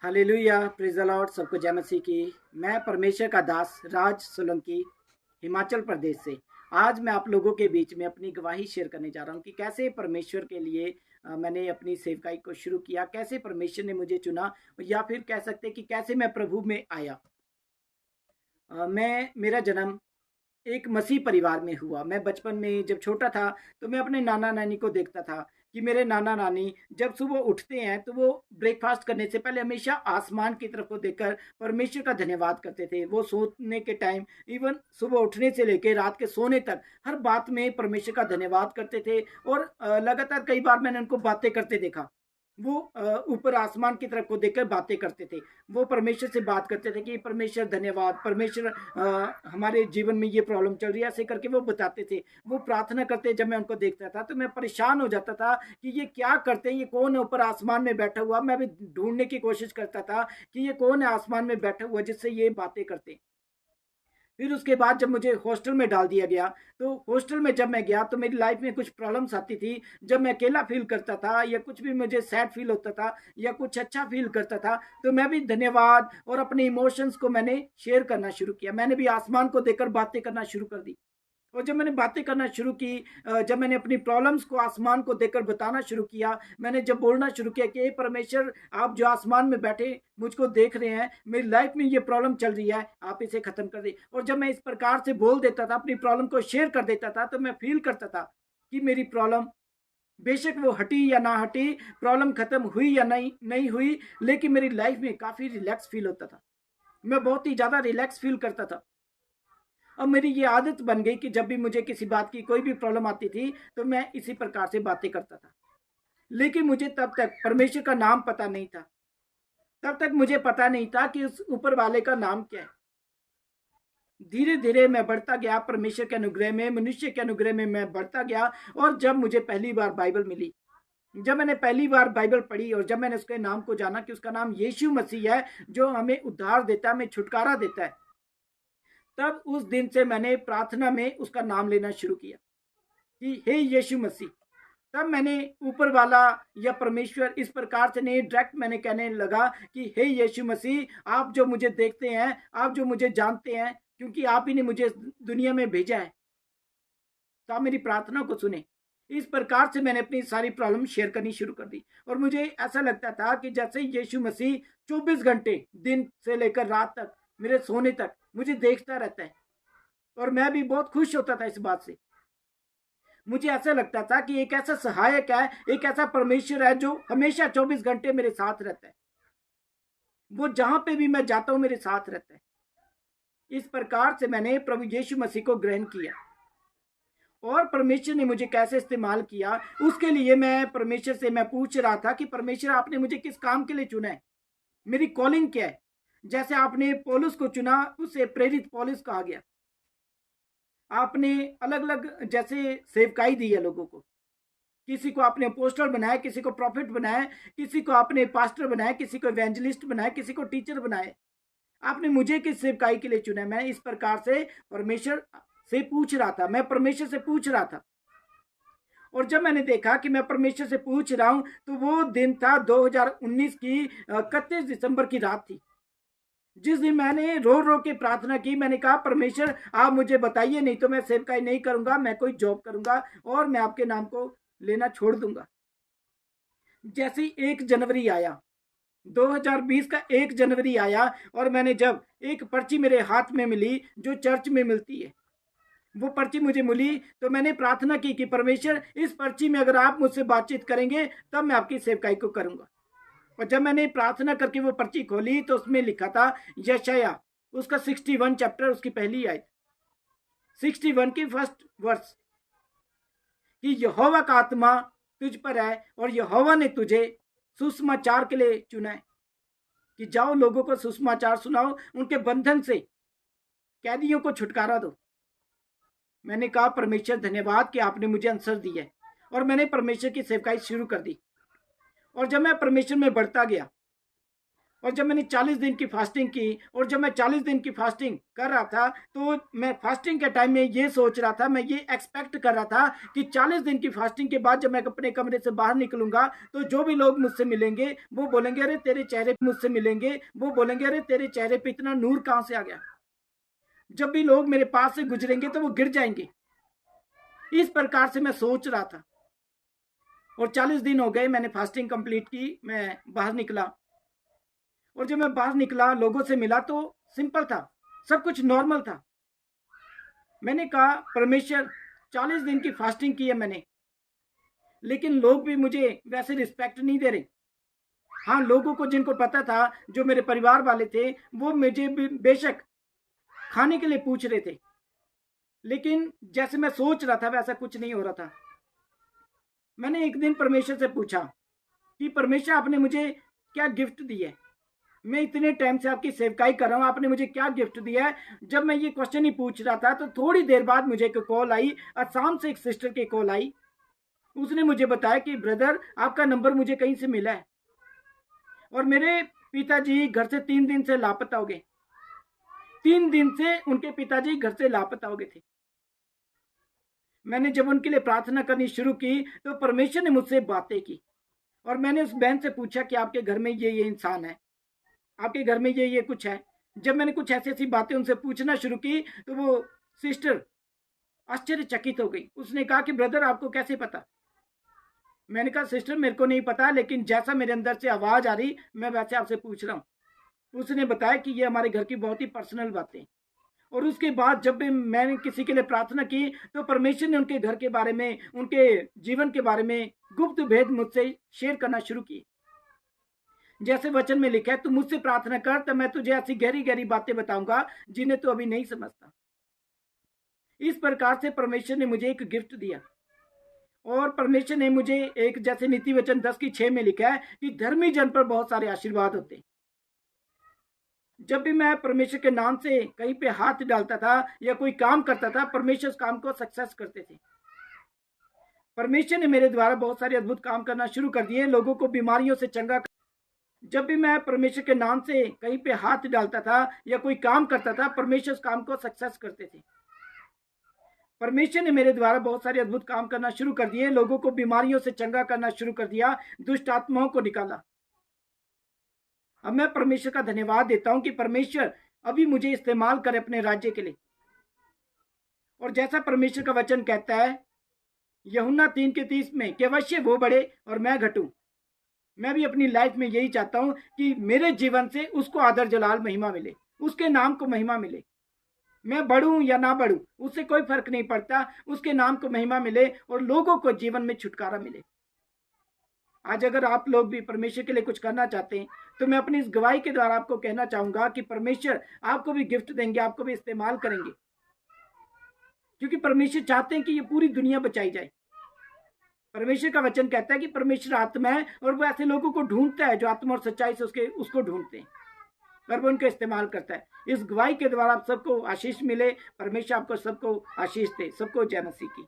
Hallelujah, praise the Lord. सबको जय मसीह की। मैं परमेश्वर का दास राज सोलंकी, हिमाचल प्रदेश से। आज मैं आप लोगों के बीच में अपनी गवाही शेयर करने जा रहा हूँ कि कैसे परमेश्वर के लिए मैंने अपनी सेवकाई को शुरू किया, कैसे परमेश्वर ने मुझे चुना, या फिर कह सकते हैं कि कैसे मैं प्रभु में आया। मेरा जन्म एक मसीह परिवार में हुआ। मैं बचपन में जब छोटा था तो मैं अपने नाना नानी को देखता था कि मेरे नाना नानी जब सुबह उठते हैं तो वो ब्रेकफास्ट करने से पहले हमेशा आसमान की तरफ को देखकर परमेश्वर का धन्यवाद करते थे। वो सोने के टाइम, इवन सुबह उठने से लेकर रात के सोने तक, हर बात में परमेश्वर का धन्यवाद करते थे। और लगातार कई बार मैंने उनको बातें करते देखा। वो ऊपर आसमान की तरफ को देखकर बातें करते थे। वो परमेश्वर से बात करते थे कि परमेश्वर धन्यवाद, परमेश्वर हमारे जीवन में ये प्रॉब्लम चल रही है, ऐसे करके वो बताते थे। वो प्रार्थना करते, जब मैं उनको देखता था तो मैं परेशान हो जाता था कि ये क्या करते हैं, ये कौन है ऊपर आसमान में बैठा हुआ। मैं भी ढूंढने की कोशिश करता था कि ये कौन है आसमान में बैठा हुआ जिससे ये बातें करते। फिर उसके बाद जब मुझे हॉस्टल में डाल दिया गया, तो हॉस्टल में जब मैं गया तो मेरी लाइफ में कुछ प्रॉब्लम्स आती थी। जब मैं अकेला फील करता था या कुछ भी मुझे सैड फील होता था या कुछ अच्छा फील करता था, तो मैं भी धन्यवाद और अपने इमोशंस को मैंने शेयर करना शुरू किया। मैंने भी आसमान को देखकर बातें करना शुरू कर दी। और जब मैंने बातें करना शुरू की, जब मैंने अपनी प्रॉब्लम्स को आसमान को देखकर बताना शुरू किया, मैंने जब बोलना शुरू किया कि हे परमेश्वर, आप जो आसमान में बैठे मुझको देख रहे हैं, मेरी लाइफ में ये प्रॉब्लम चल रही है, आप इसे खत्म कर दे। और जब मैं इस प्रकार से बोल देता था, अपनी प्रॉब्लम को शेयर कर देता था, तो मैं फील करता था कि मेरी प्रॉब्लम, बेशक वो हटी या ना हटी, प्रॉब्लम खत्म हुई या नहीं नहीं हुई, लेकिन मेरी लाइफ में काफी रिलैक्स फील होता था। मैं बहुत ही ज्यादा रिलैक्स फील करता था। अब मेरी ये आदत बन गई कि जब भी मुझे किसी बात की कोई भी प्रॉब्लम आती थी तो मैं इसी प्रकार से बातें करता था। लेकिन मुझे तब तक परमेश्वर का नाम पता नहीं था। तब तक मुझे पता नहीं था कि उस ऊपर वाले का नाम क्या है। धीरे धीरे मैं बढ़ता गया, परमेश्वर के अनुग्रह में, मनुष्य के अनुग्रह में मैं बढ़ता गया। और जब मुझे पहली बार बाइबल मिली, जब मैंने पहली बार बाइबल पढ़ी और जब मैंने उसके नाम को जाना कि उसका नाम यीशु मसीह है, जो हमें उद्धार देता है, हमें छुटकारा देता है, तब उस दिन से मैंने प्रार्थना में उसका नाम लेना शुरू किया कि हे यीशु मसीह। तब मैंने ऊपर वाला या परमेश्वर इस प्रकार से नहीं, डायरेक्ट मैंने कहने लगा कि हे यीशु मसीह, आप जो मुझे देखते हैं, आप जो मुझे जानते हैं, क्योंकि आप ही ने मुझे दुनिया में भेजा है, तो आप मेरी प्रार्थना को सुने। इस प्रकार से मैंने अपनी सारी प्रॉब्लम शेयर करनी शुरू कर दी। और मुझे ऐसा लगता था कि जैसे यीशु मसीह 24 घंटे दिन से लेकर रात तक, मेरे सोने तक मुझे देखता रहता है। और मैं भी बहुत खुश होता था इस बात से। मुझे ऐसा लगता था कि एक ऐसा सहायक है, एक ऐसा परमेश्वर है जो हमेशा 24 घंटे मेरे साथ रहता है। वो जहां पे भी मैं जाता हूं मेरे साथ रहता है। इस प्रकार से मैंने प्रभु यीशु मसीह को ग्रहण किया। और परमेश्वर ने मुझे कैसे इस्तेमाल किया, उसके लिए मैं परमेश्वर से मैं पूछ रहा था कि परमेश्वर, आपने मुझे किस काम के लिए चुना है, मेरी कॉलिंग क्या है। जैसे आपने पौलुस को चुना, उसे प्रेरित पौलुस कहा गया। आपने अलग अलग जैसे सेवकाई दी है लोगों को। किसी को आपने अपोस्टल बनाया, किसी को प्रॉफिट बनाया, किसी को आपने पास्टर बनाया, किसी को इवेंजलिस्ट बनाया, किसी को टीचर बनाया। आपने मुझे किस सेवकाई के लिए चुना है? मैं इस प्रकार से परमेश्वर से पूछ रहा था, मैं परमेश्वर से पूछ रहा था। और जब मैंने देखा कि मैं परमेश्वर से पूछ रहा हूं, तो वो दिन था 2019 की 31 दिसंबर की रात थी, जिस दिन मैंने रो रो के प्रार्थना की। मैंने कहा, परमेश्वर आप मुझे बताइए, नहीं तो मैं सेवकाई नहीं करूंगा, मैं कोई जॉब करूंगा और मैं आपके नाम को लेना छोड़ दूंगा। जैसे 1 जनवरी आया, 2020 का 1 जनवरी आया, और मैंने जब एक पर्ची मेरे हाथ में मिली जो चर्च में मिलती है, वो पर्ची मुझे मिली, तो मैंने प्रार्थना की कि परमेश्वर, इस पर्ची में अगर आप मुझसे बातचीत करेंगे तब मैं आपकी सेवकाई को करूंगा। और जब मैंने प्रार्थना करके वो पर्ची खोली तो उसमें लिखा था यशाया, उसका 61 चैप्टर, उसकी पहली आयत, 61 की फर्स्ट वर्स, कि यहोवा का आत्मा तुझ पर है और यहोवा ने तुझे सुसमाचार के लिए चुना है कि जाओ लोगों को सुसमाचार सुनाओ, उनके बंधन से कैदियों को छुटकारा दो। मैंने कहा, परमेश्वर धन्यवाद कि आपने मुझे आंसर दिया है। और मैंने परमेश्वर की सेवकाई शुरू कर दी। और जब मैं परमेश्वर में बढ़ता गया, और जब मैंने 40 दिन की फास्टिंग की, और जब मैं 40 दिन की फास्टिंग कर रहा था, तो मैं फास्टिंग के टाइम में ये सोच रहा था, मैं ये एक्सपेक्ट कर रहा था कि 40 दिन की फास्टिंग के बाद जब मैं अपने कमरे से बाहर निकलूंगा तो जो भी लोग मुझसे मिलेंगे वो बोलेंगे अरे तेरे चेहरे मुझसे मिलेंगे वो बोलेंगे अरे तेरे चेहरे पे इतना नूर कहां से आ गया। जब भी लोग मेरे पास से गुजरेंगे तो वो गिर जाएंगे। इस प्रकार से मैं सोच रहा था। और 40 दिन हो गए, मैंने फास्टिंग कंप्लीट की, मैं बाहर निकला, और जब मैं बाहर निकला लोगों से मिला तो सिंपल था, सब कुछ नॉर्मल था। मैंने कहा परमेश्वर 40 दिन की फास्टिंग की है मैंने, लेकिन लोग भी मुझे वैसे रिस्पेक्ट नहीं दे रहे। हाँ, लोगों को जिनको पता था, जो मेरे परिवार वाले थे, वो मुझे बेशक खाने के लिए पूछ रहे थे, लेकिन जैसे मैं सोच रहा था वैसा कुछ नहीं हो रहा था। मैंने एक दिन परमेश्वर से पूछा कि परमेश्वर आपने मुझे क्या गिफ्ट दी है, मैं इतने टाइम से आपकी सेवकाई कर रहा हूं, आपने मुझे क्या गिफ्ट दिया है। जब मैं ये क्वेश्चन ही पूछ रहा था तो थोड़ी देर बाद मुझे एक कॉल आई, असम से एक सिस्टर की कॉल आई। उसने मुझे बताया कि ब्रदर आपका नंबर मुझे कहीं से मिला है, और मेरे पिताजी घर से 3 दिन से लापता हो गए। 3 दिन से उनके पिताजी घर से लापता हो गए थे। मैंने जब उनके लिए प्रार्थना करनी शुरू की तो परमेश्वर ने मुझसे बातें की, और मैंने उस बहन से पूछा कि आपके घर में ये इंसान है, आपके घर में ये कुछ है। जब मैंने कुछ ऐसी ऐसी बातें उनसे पूछना शुरू की तो वो सिस्टर आश्चर्यचकित हो गई। उसने कहा कि ब्रदर आपको कैसे पता। मैंने कहा सिस्टर मेरे को नहीं पता, लेकिन जैसा मेरे अंदर से आवाज आ रही मैं वैसे आपसे पूछ रहा हूँ। उसने बताया कि ये हमारे घर की बहुत ही पर्सनल बातें। और उसके बाद जब भी मैंने किसी के लिए प्रार्थना की तो परमेश्वर ने उनके घर के बारे में, उनके जीवन के बारे में गुप्त भेद मुझसे शेयर करना शुरू किए। जैसे वचन में लिखा है, तू मुझसे प्रार्थना कर तो मैं तुझे ऐसी गहरी गहरी बातें बताऊंगा जिन्हें तू अभी नहीं समझता। इस प्रकार से परमेश्वर ने मुझे एक गिफ्ट दिया, और परमेश्वर ने मुझे एक, जैसे नीति वचन 10:6 में लिखा है कि धर्मी जन पर बहुत सारे आशीर्वाद होते हैं। जब भी मैं परमेश्वर के नाम से कहीं पे हाथ डालता था या कोई काम करता था, परमेश्वर उस काम को सक्सेस करते थे। परमेश्वर ने मेरे द्वारा बहुत सारे अद्भुत काम करना शुरू कर दिए, लोगों को बीमारियों से चंगा। जब भी मैं परमेश्वर के नाम से कहीं पे हाथ डालता था या कोई काम करता था, परमेश्वर उस काम को सक्सेस करते थे। परमेश्वर ने मेरे द्वारा बहुत सारे अद्भुत काम करना शुरू कर दिए, लोगों को बीमारियों से चंगा करना शुरू कर दिया, दुष्ट आत्माओं को निकाला। अब मैं परमेश्वर का धन्यवाद देता हूं कि परमेश्वर अभी मुझे इस्तेमाल करे अपने राज्य के लिए। और जैसा परमेश्वर का वचन कहता है यूहन्ना 3:30 में कि अवश्य वो बढ़े और मैं घटूं। मैं भी अपनी लाइफ में यही चाहता हूं कि मेरे जीवन से उसको आदर जलाल महिमा मिले, उसके नाम को महिमा मिले। मैं बढ़ूं या ना बढ़ूं उससे कोई फर्क नहीं पड़ता, उसके नाम को महिमा मिले और लोगों को जीवन में छुटकारा मिले। आज अगर आप लोग भी परमेश्वर के लिए कुछ करना चाहते हैं तो मैं अपनी इस गवाही के द्वारा आपको कहना चाहूंगा कि परमेश्वर आपको भी गिफ्ट देंगे, आपको भी इस्तेमाल करेंगे, क्योंकि परमेश्वर चाहते हैं कि ये पूरी दुनिया बचाई जाए। परमेश्वर का वचन कहता है कि परमेश्वर आत्मा है और वो ऐसे लोगों को ढूंढता है जो आत्मा और सच्चाई से उसको ढूंढते हैं, और वो उनको इस्तेमाल करता है। इस गवाही के द्वारा आप सबको आशीष मिले, परमेश्वर आपको सबको आशीष दे। सबको जय मसीह की।